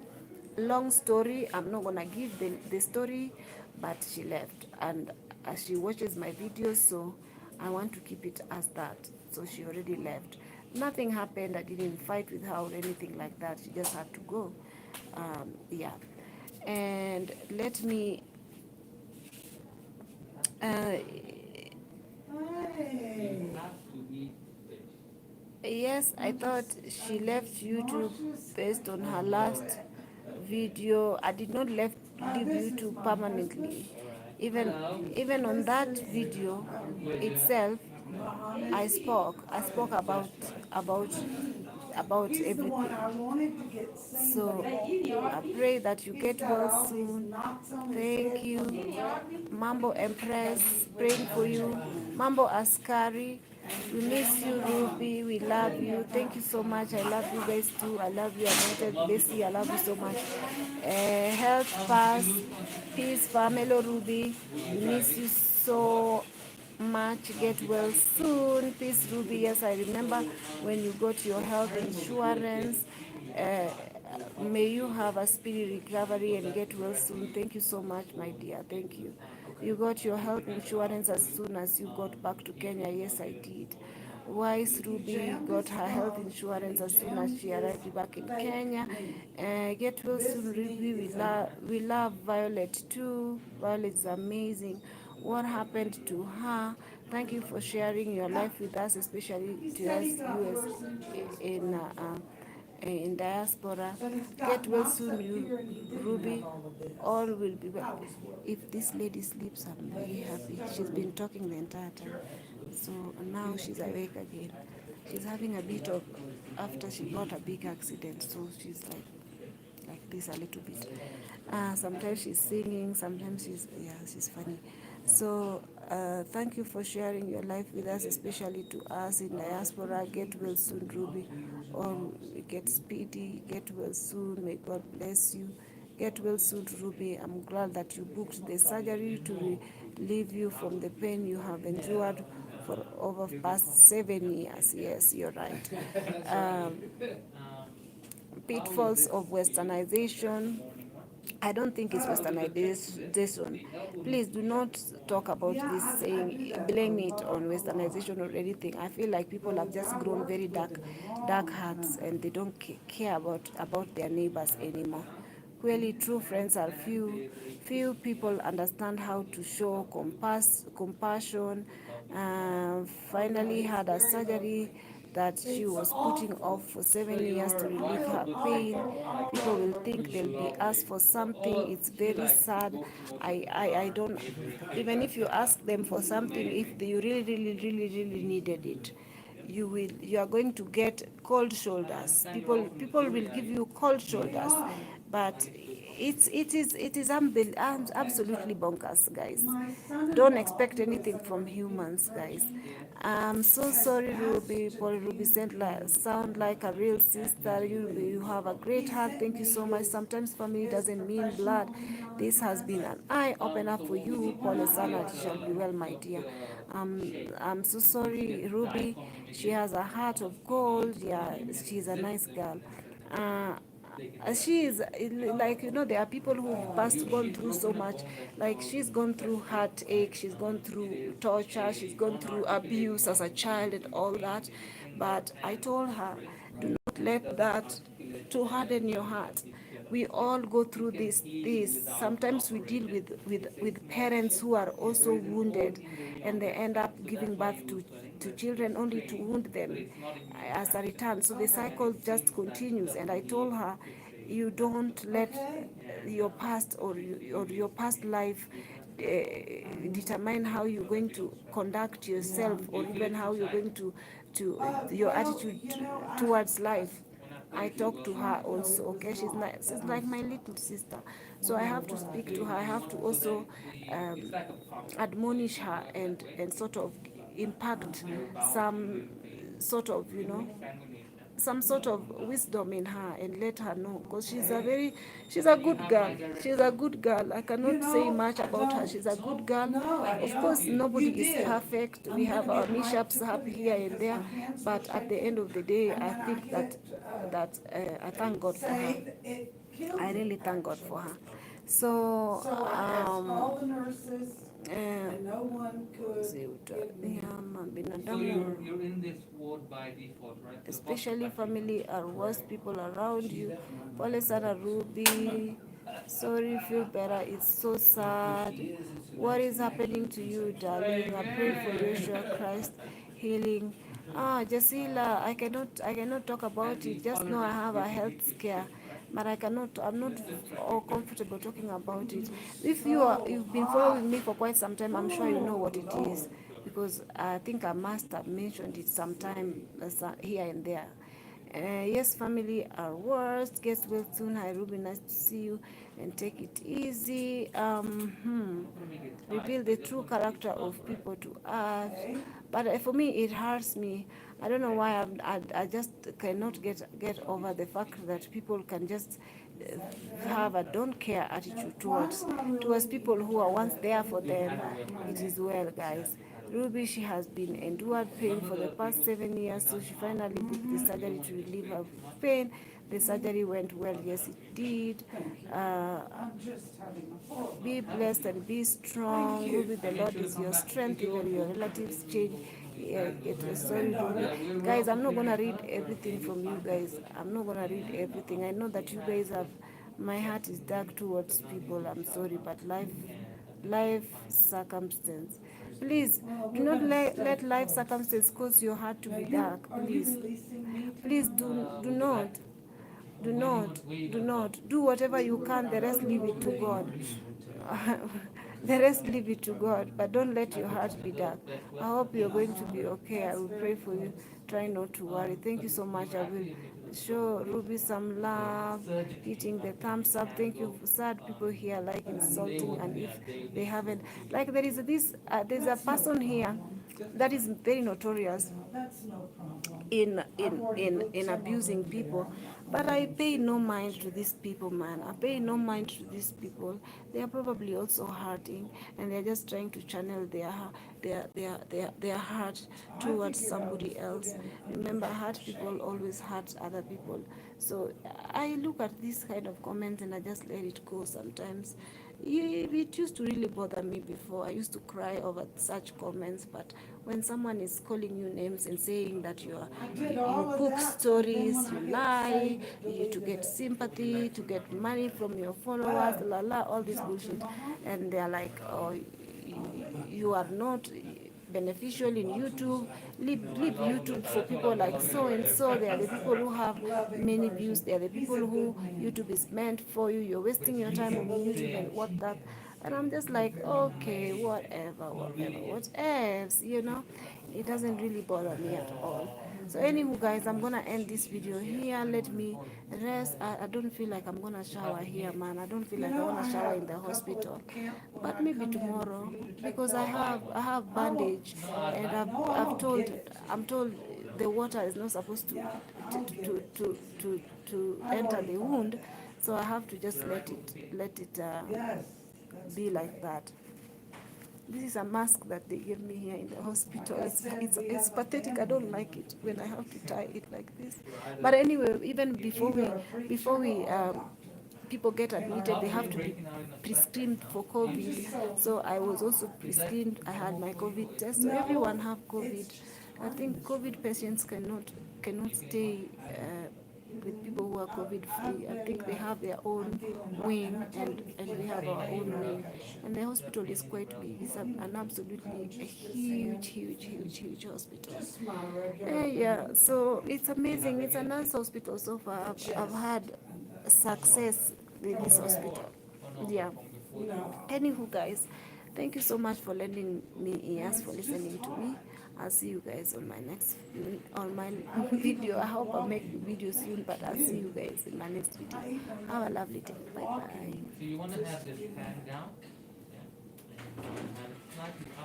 Long story. I'm not gonna give the story, but she left. And she watches my videos, so I want to keep it as that. So she already left. Nothing happened. I didn't fight with her or anything like that. She just had to go. Yeah. And let me. Uh, Yes, I thought she left YouTube based on her last video. I did not leave YouTube permanently. Even on that video itself, I spoke about about everything. So I pray that you get well soon. Thank you. Mambo Empress, praying for you. Mambo Askari, we miss you, Ruby. We love you. Thank you so much. I love you guys too. I love you, Anointed Bessie. I love you so much. Health Pass, Peace, Pamelo Ruby. We miss you so much. Get well soon. Peace, Ruby. Yes, I remember when you got your health insurance. Uh, may you have a speedy recovery and get well soon. Thank you so much, my dear. Thank you. You got your health insurance as soon as you got back to Kenya. Yes, I did. Wise Ruby got her health insurance as soon as she arrived back in Kenya. Get well soon, Ruby. We love Violet too. Violet is amazing. What happened to her? Thank you for sharing your life with us, especially to us US in diaspora. Get well soon, you Ruby. All will be well. If this lady sleeps, I'm very happy. She's been talking the entire time. So now she's awake again. She's having a bit of, after she got a big accident, so she's like this a little bit. Sometimes she's singing, sometimes she's funny. So thank you for sharing your life with us, especially to us in diaspora. Get well soon, Ruby, or get speedy. Get well soon. May God bless you. Get well soon, Ruby. I'm glad that you booked the surgery to relieve you from the pain you have endured for over past 7 years. Yes, you're right. Um, Pitfalls of westernization. I don't think it's westernization. Please do not talk about this saying blame it on westernization or anything. I feel like people have just grown very dark hearts and they don't care about their neighbors anymore. Clearly, true friends are few. Few people understand how to show compassion. Finally had a surgery that she was putting off for 7 years to relieve her pain. People will think they'll be asked for something. It's very sad. I don't, even if you ask them for something, if you really needed it, you are going to get cold shoulders. People will give you cold shoulders, but it is absolutely bonkers, guys. Don't expect anything from humans, guys. I'm so sorry, Ruby. Paul Ruby sound like a real sister. You have a great heart. Thank you so much. Sometimes family doesn't mean blood. This has been an eye opener for you. Paul Sana, it shall be well, my dear. I'm so sorry, Ruby. She has a heart of gold. Yeah, she's a nice girl. Uh, she is like, there are people who've gone through so much. Like, she's gone through heartache, she's gone through torture, she's gone through abuse as a child and all that. But I told her, do not let that to harden your heart. We all go through this. Sometimes we deal with parents who are also wounded, and they end up giving birth to children only to wound them as a return. So the cycle just continues. And I told her, you don't let your past or your past life determine how you're going to conduct yourself, or even how you're going to your attitude towards life. I talk to her also, okay? She's like my little sister. So I have to speak to her. I have to also admonish her and sort of impact some sort of, some sort of wisdom in her, and let her know, because she's a good girl. She's a good girl. I cannot say much about her. She's a good girl. Of course, nobody is perfect. We have our mishaps up here and there, but at the end of the day, I think that I thank God for her. I really thank God for her. So all the nurses, and no one could. binadamu, especially family are worst people around you. Pole sana, Ruby. Sorry, feel better. It's so sad. What is happening to you, darling? I pray for Yeshua Christ healing. Jasila, I cannot talk about it. Just know I have a health scare, but I'm not all comfortable talking about it. If you've been following me for quite some time, I'm sure you know what it is, because I think I must have mentioned it sometime here and there. Yes, family are worst. Get well soon. Hi, Ruby. Nice to see you. And take it easy. Reveal the true character of people to us. But for me, it hurts me. I don't know why I just cannot get over the fact that people can just have a don't care attitude towards people who are once there for them. It is well, guys. Ruby, she has been endured pain for the past 7 years, so she finally booked the surgery to relieve her pain. The surgery went well, yes, it did. Be blessed and be strong. Ruby, the Lord is your strength, even your relatives change. Yeah, sorry, Ruby. Guys, I'm not gonna read everything from you guys. I'm not gonna read everything. I know that you guys have, my heart is dark towards people. I'm sorry, but life circumstance. Please do not let life circumstance cause your heart to be dark. Please do not. Do not. Do whatever you can. The rest leave it to God. The rest leave it to God, but don't let your heart be dark. I hope you're going to be okay. I will pray for you. Try not to worry. Thank you so much. I will show Ruby some love, hitting the thumbs up. Thank you for sad people here like insulting, and if they haven't, like there's a That's no person here problem. that is very notorious That's no problem. in abusing people, but I pay no mind to these people, man. I pay no mind to these people. They are probably also hurting, and they're just trying to channel their heart towards somebody else. Remember, hurt people always hurt other people. So I look at this kind of comments and I just let it go sometimes. It used to really bother me before. I used to cry over such comments, but when someone is calling you names and saying that you cook stories, you lie, you to get sympathy, to get money from your followers, la la, all this bullshit, and they're like, oh, you are not beneficial in YouTube. Leave YouTube for people like so and so. They are the people who have many views. They are the people who YouTube is meant for you. You're wasting your time on YouTube and what that. And I'm just like, okay, what else, you know? It doesn't really bother me at all. So anywho, guys, I'm gonna end this video here. Let me rest. I don't feel like I'm gonna shower here, man. I don't feel like I wanna shower in the hospital, but maybe tomorrow, because I have bandage, and I'm told the water is not supposed to enter the wound, so I have to just let it be like that. This is a mask that they gave me here in the hospital. It's pathetic. I don't like it when I have to tie it like this. But anyway, even before we people get admitted, they have to be pre-screened for COVID. So I was also pre-screened. I had my COVID test. So everyone have COVID. I think COVID patients cannot stay with people who are COVID free. I think they have their own wing, and we have our own wing. And the hospital is quite big. It's an absolutely a huge hospital. Yeah, so it's amazing. It's a nice hospital so far. I've had success with this hospital. Yeah. Anywho, guys, thank you so much for lending me ears, for listening to me. I'll see you guys on my next video. I hope I'll make the video soon, but I'll see you guys in my next video. Have a lovely day. Bye bye. So you want to have this pan down? Yeah. And have it slightly up.